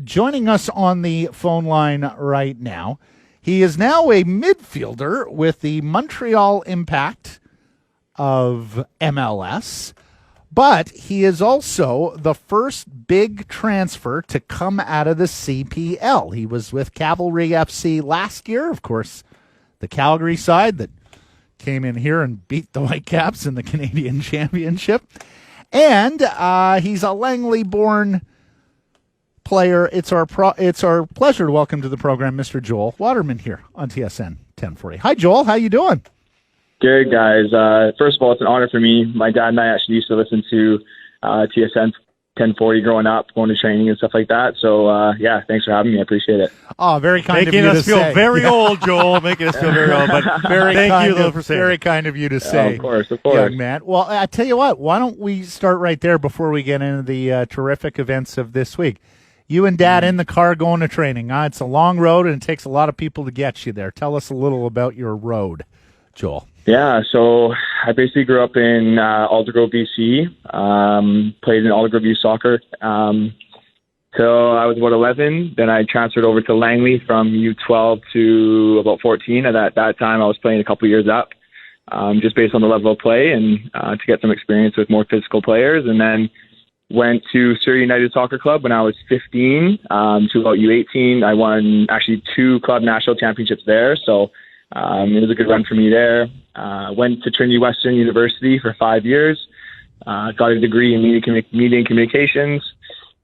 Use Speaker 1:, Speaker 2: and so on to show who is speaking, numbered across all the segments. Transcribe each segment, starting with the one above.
Speaker 1: joining us on the phone line right now. He is now a midfielder with the Montreal Impact of MLS, but he is also the first big transfer to come out of the CPL. He was with Cavalry FC last year, of course, the Calgary side that came in here and beat the Whitecaps in the Canadian Championship. And he's a Langley-born player. It's our pleasure to welcome to the program Mr. Joel Waterman here on TSN 1040. Hi, Joel. How you doing?
Speaker 2: Good, guys. First of all, it's an honor for me. My dad and I actually used to listen to TSN 1040 growing up, going to training and stuff like that. So, yeah, thanks for having me. I appreciate it.
Speaker 1: Oh, very kind of you to say.
Speaker 3: Making us feel very old, Joel. Making us feel very old. But thank you, though, for saying
Speaker 1: very kind of you to say.
Speaker 2: Of course.
Speaker 1: Young man. Well, I tell you what, why don't we start right there before we get into the terrific events of this week. You and Dad in the car going to training. It's a long road, and it takes a lot of people to get you there. Tell us a little about your road, Joel.
Speaker 2: Yeah, so I basically grew up in Aldergrove, BC, played in Aldergrove youth soccer till I was about 11. Then I transferred over to Langley from U12 to about 14. At that time, I was playing a couple years up, just based on the level of play and to get some experience with more physical players. And then went to Surrey United Soccer Club when I was 15 to about U18. I won actually 2 club national championships there, so it was a good run for me there. Went to Trinity Western University for 5 years. Got a degree in media and communications.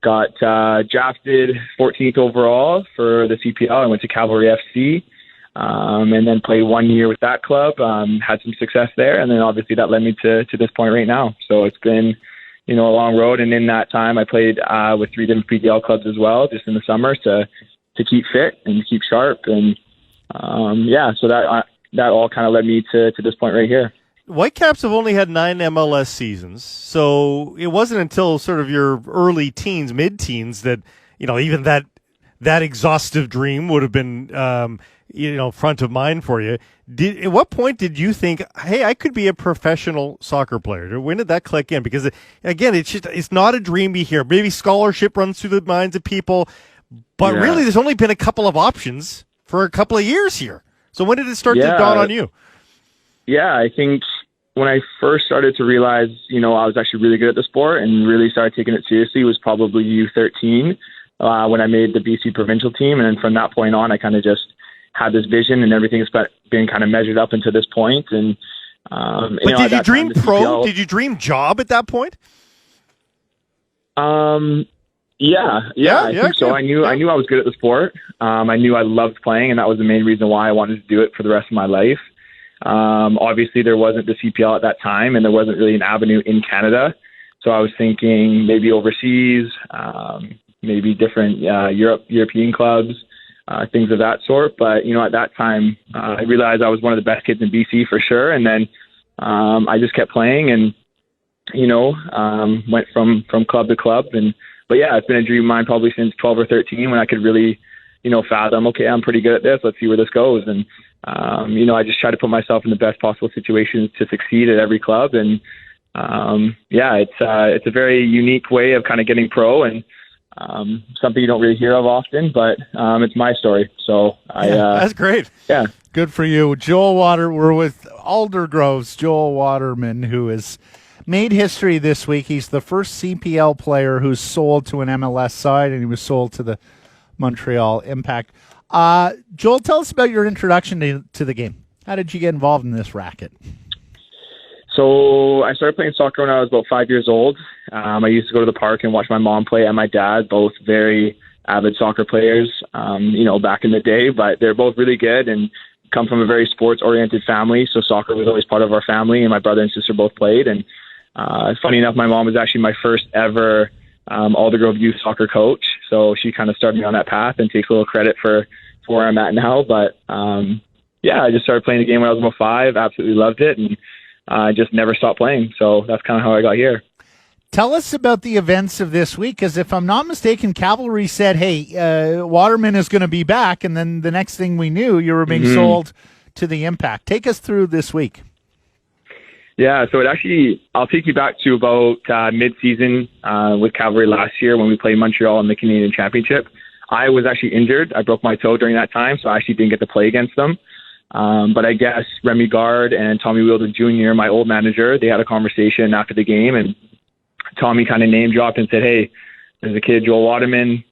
Speaker 2: Got drafted 14th overall for the CPL. I went to Cavalry FC, and then played 1 year with that club. Had some success there, and then obviously that led me to this point right now. So it's been, a long road. And in that time, I played with 3 different PDL clubs as well, just in the summer to keep fit and keep sharp. And so that all kind of led me to this point right here.
Speaker 3: Whitecaps have only had 9 MLS seasons, so it wasn't until sort of your early teens, mid-teens that, even that exhaustive dream would have been, front of mind for you. At what point did you think, hey, I could be a professional soccer player? When did that click in? Because, again, it's not a dream you hear. Maybe scholarship runs through the minds of people, but really there's only been a couple of options for a couple of years here. So when did it start to dawn on you?
Speaker 2: Yeah, I think when I first started to realize, I was actually really good at the sport and really started taking it seriously was probably U13 when I made the BC provincial team. And then from that point on, I kind of just had this vision and everything's been kind of measured up until this point. And,
Speaker 3: but did you dream pro? Did you dream job at that point?
Speaker 2: Yeah, I think so. I knew I was good at the sport. I knew I loved playing, and that was the main reason why I wanted to do it for the rest of my life. Obviously, there wasn't the CPL at that time, and there wasn't really an avenue in Canada. So I was thinking maybe overseas, maybe different European clubs, things of that sort. But, at that time, I realized I was one of the best kids in BC for sure. And then I just kept playing and, went from club to club. But yeah, it's been a dream of mine probably since 12 or 13 when I could really, fathom, okay, I'm pretty good at this. Let's see where this goes. And, I just try to put myself in the best possible situations to succeed at every club. And, it's a very unique way of kind of getting pro and something you don't really hear of often, but it's my story. So
Speaker 3: that's great.
Speaker 2: Yeah.
Speaker 1: Good for you. We're with Aldergrove's Joel Waterman, who has made history this week. He's the first CPL player who's sold to an MLS side, and he was sold to the Montreal Impact. Joel, tell us about your introduction to the game. How did you get involved in this racket?
Speaker 2: So I started playing soccer when I was about 5 years old. I used to go to the park and watch my mom play and my dad, both very avid soccer players, back in the day, but they're both really good and come from a very sports-oriented family. So soccer was always part of our family, and my brother and sister both played. And funny enough, my mom was actually my first ever Aldergrove youth soccer coach. So she kind of started me on that path and takes a little credit for where I'm at now. But I just started playing the game when I was about 5, absolutely loved it, and I just never stopped playing. So that's kind of how I got here.
Speaker 1: Tell us about the events of this week, because if I'm not mistaken, Cavalry said, hey, Waterman is going to be back, and then the next thing we knew, you were being sold to the Impact. Take us through this week.
Speaker 2: Yeah, so I'll take you back to about mid-season with Cavalry last year when we played Montreal in the Canadian Championship. I was actually injured. I broke my toe during that time, so I actually didn't get to play against them. But I guess Remy Gard and Tommy Wheeldon Jr., my old manager, they had a conversation after the game, and Tommy kind of name-dropped and said, hey, there's a kid, Joel Waterman,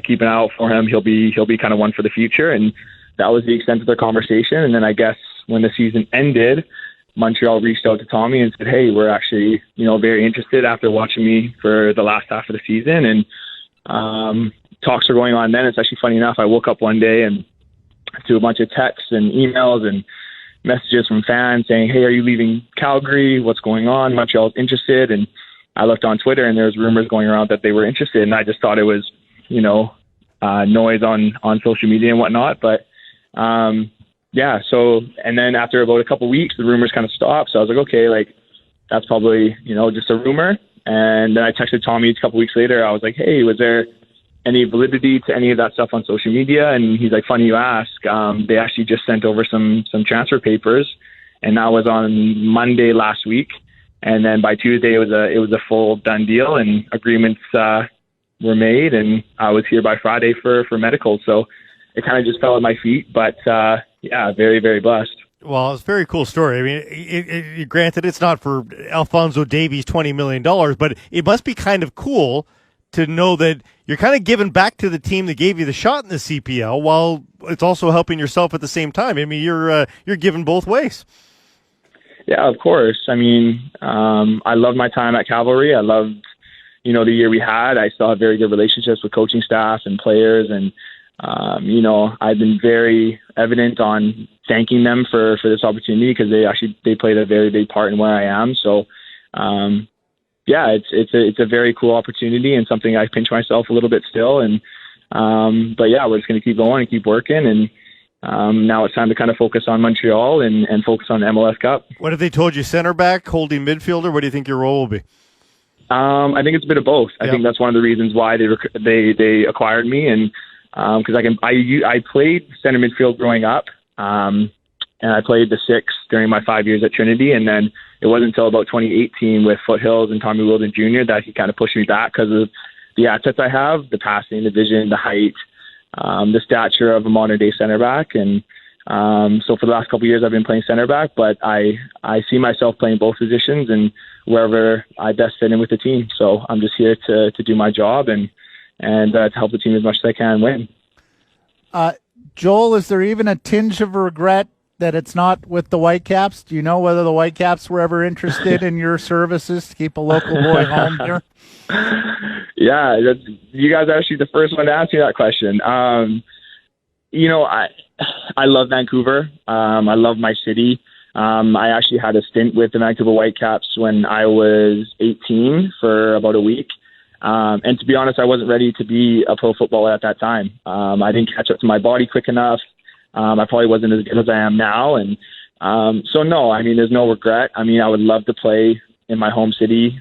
Speaker 2: keep an eye out for him. He'll be kind of one for the future. And that was the extent of their conversation. And then I guess when the season ended, Montreal reached out to Tommy and said, hey, we're actually, very interested after watching me for the last half of the season. And talks are going on then. It's actually funny enough. I woke up one day and to a bunch of texts and emails and messages from fans saying, hey, are you leaving Calgary? What's going on? Montreal's interested. And I looked on Twitter and there was rumors going around that they were interested. And I just thought it was, noise on social media and whatnot. But, so, and then after about a couple of weeks, the rumors kind of stopped. So I was like, okay, that's probably, just a rumor. And then I texted Tommy a couple of weeks later. I was like, hey, was there any validity to any of that stuff on social media? And he's like, funny you ask. They actually just sent over some transfer papers, and that was on Monday last week. And then by Tuesday, it was a full done deal, and agreements were made, and I was here by Friday for medical. So it kind of just fell at my feet, but very, very blessed.
Speaker 3: Well, it's a very cool story. I mean, granted, it's not for Alphonso Davies' $20 million, but it must be kind of cool to know that you're kind of giving back to the team that gave you the shot in the CPL while it's also helping yourself at the same time. I mean, you're giving both ways.
Speaker 2: Yeah, of course. I mean, I loved my time at Cavalry. I loved, the year we had. I still have very good relationships with coaching staff and players, and I've been very evident on thanking them for this opportunity because they played a very big part in where I am. So, it's a very cool opportunity and something I pinch myself a little bit still. And we're just going to keep going and keep working. And now it's time to kind of focus on Montreal and focus on the MLS Cup.
Speaker 3: What have they told you? Center back, holding midfielder? What do you think your role will be?
Speaker 2: I think it's a bit of both. I think that's one of the reasons why they acquired me, and because I played center midfield growing up, and I played the 6 during my 5 years at Trinity, and then it wasn't until about 2018 with Foothills and Tommy Wheeldon Jr. that he kind of pushed me back because of the assets I have, the passing, the vision, the height, the stature of a modern day center back. And so for the last couple of years, I've been playing center back, but I see myself playing both positions and wherever I best fit in with the team. So I'm just here to do my job and to help the team as much as I can win.
Speaker 1: Joel, is there even a tinge of regret that it's not with the Whitecaps? Do you know whether the Whitecaps were ever interested in your services to keep a local boy home here?
Speaker 2: Yeah, you guys are actually the first one to ask me that question. I love Vancouver. I love my city. I actually had a stint with the Vancouver Whitecaps when I was 18 for about a week. And to be honest, I wasn't ready to be a pro footballer at that time. I didn't catch up to my body quick enough. I probably wasn't as good as I am now. And so, no, I mean, there's no regret. I mean, I would love to play in my home city.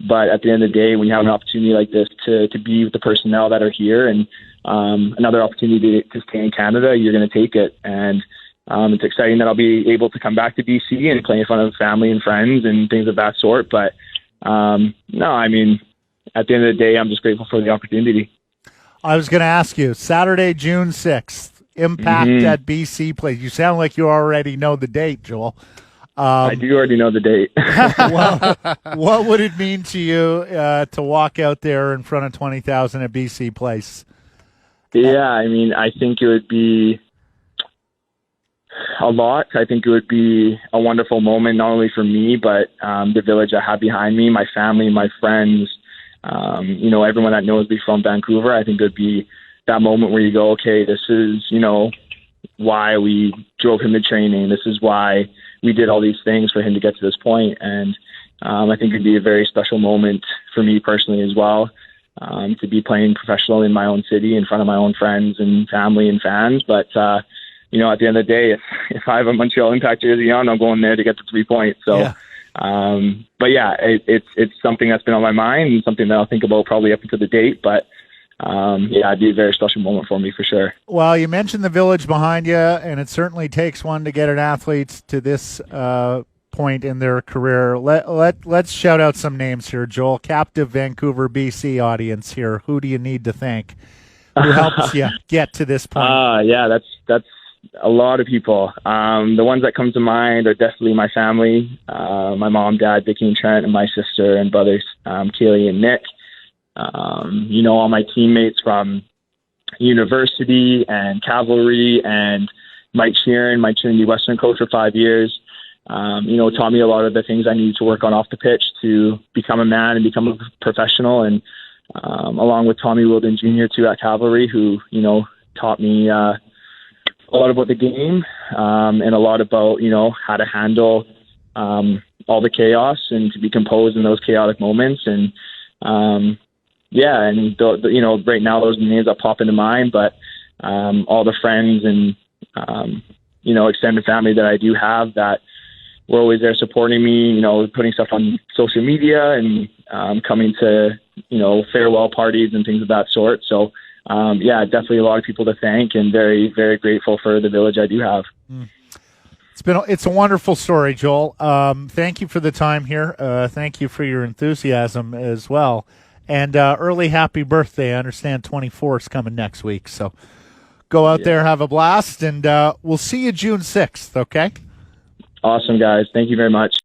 Speaker 2: But at the end of the day, when you have an opportunity like this to be with the personnel that are here and another opportunity to stay in Canada, you're going to take it. And it's exciting that I'll be able to come back to BC and play in front of family and friends and things of that sort. But no, I mean, at the end of the day, I'm just grateful for the opportunity.
Speaker 1: I was going to ask you, Saturday, June 6th, Impact at BC Place. You sound like you already know the date, Joel.
Speaker 2: I do already know the date.
Speaker 1: What would it mean to you to walk out there in front of 20,000 at BC Place?
Speaker 2: Yeah, I mean, I think it would be a lot. I think it would be a wonderful moment, not only for me, but the village I have behind me, my family, my friends, everyone that knows me from Vancouver. I think it would be that moment where you go, okay, this is, why we drove him to training. This is why we did all these things for him to get to this point. And I think it'd be a very special moment for me personally as well, to be playing professional in my own city in front of my own friends and family and fans. But, at the end of the day, if I have a Montreal Impact jersey on, I'm going there to get the 3 points. So, yeah. It's something that's been on my mind and something that I'll think about probably up until the date. But it'd be a very special moment for me for sure.
Speaker 1: Well, you mentioned the village behind you, and it certainly takes one to get an athlete to this point in their career. Let's shout out some names here, Joel. Captive Vancouver, BC audience here. Who do you need to thank? Who helps you get to this point?
Speaker 2: Yeah, that's a lot of people. The ones that come to mind are definitely my family, my mom, dad, Vicky and Trent, and my sister and brothers, Keely and Nick. All my teammates from university and Cavalry, and Mike Sheeran, my Trinity Western coach for 5 years. Taught me a lot of the things I needed to work on off the pitch to become a man and become a professional. And along with Tommy Wilden Jr. too at Cavalry, who taught me a lot about the game and a lot about how to handle all the chaos and to be composed in those chaotic moments. And right now those are the names that pop into mind. But all the friends and extended family that I do have that were always there supporting me, putting stuff on social media and coming to, farewell parties and things of that sort. So, definitely a lot of people to thank, and very, very grateful for the village I do have.
Speaker 1: It's a wonderful story, Joel. Thank you for the time here. Thank you for your enthusiasm as well. And early happy birthday. I understand 24 is coming next week. So go out there, have a blast, and we'll see you June 6th, okay?
Speaker 2: Awesome, guys. Thank you very much.